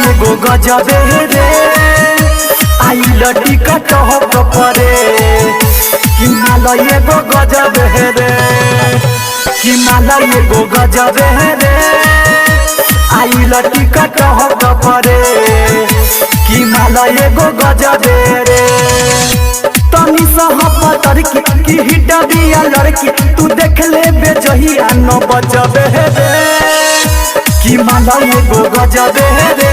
एगो गजबे रे आइल टिकट हो परे कि माला एगो गजबे रे कि माला एगो गजबे रे आइल टिकट हो परे कि माला एगो गजबे रे तनी सहपतर की हिट दिया लड़की तू देख ले बेजहिया न बजबे रे कि माला एगो गजबे रे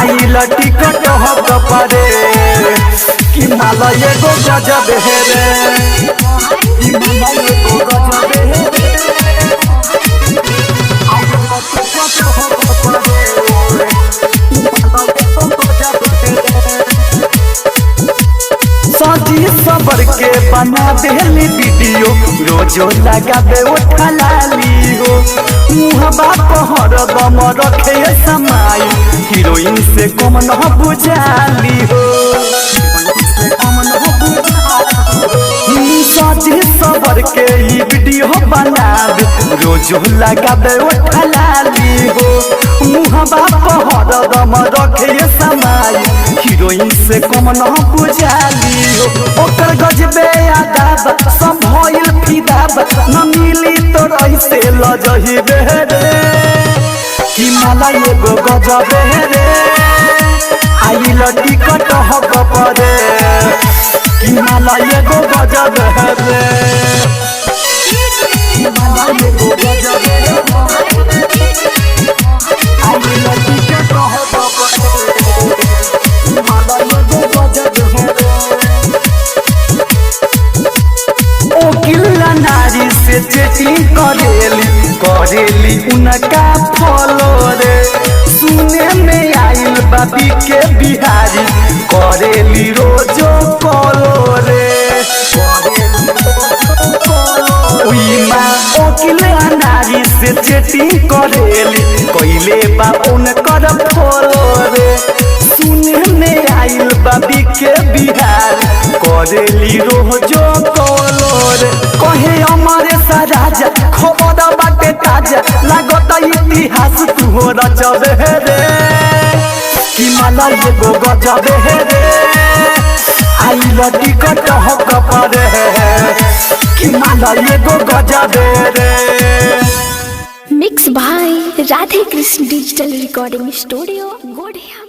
आइल टिकट हो परे कि माला एगो गजबे रे कि माला एगो गजबे रे आइल टिकट हो परे सजी सबर के बना देली वीडियो रोजो लगाबे उठा लाली हो मुहबा पहर दम रखे समाई हीरोइन से कम न बुझाली हो सजी सबर के ई वीडियो बनाबे रोजो लगाबे उठा लाली हो मुहबा पहर दम रखे समाई हीरोइन से कम न बुझाली हो ओकर गजबे आदाब संभइल फिदाब न मिली तो ऐसे लजही रे कि माला एगो गजबे रे आइल टिकट हो परे कि माला एगो गजबे रे कि माला एगो गजबे रे आइल टिकट हो परे माला एगो गजबे नारी से चेटिंग करेली उनका फॉलो रे सुने में आइल बाबी के बिहारी करेली रोजो फॉलो रे नारी से चेटिंग करेली कइले बा उनकर फॉलो रे सुने में आइल बाबी के बिहारी करेली रोजो फॉलो रे कहे हमारे राजा खबर बाटे ताजा लागत इतिहास तू हो रचबे रे कि माला एगो गजबे रे आइल टिकट हो परे कि माला एगो गजबे रे। Mix by Radhe Krishna digital recording studio गोढ़िया।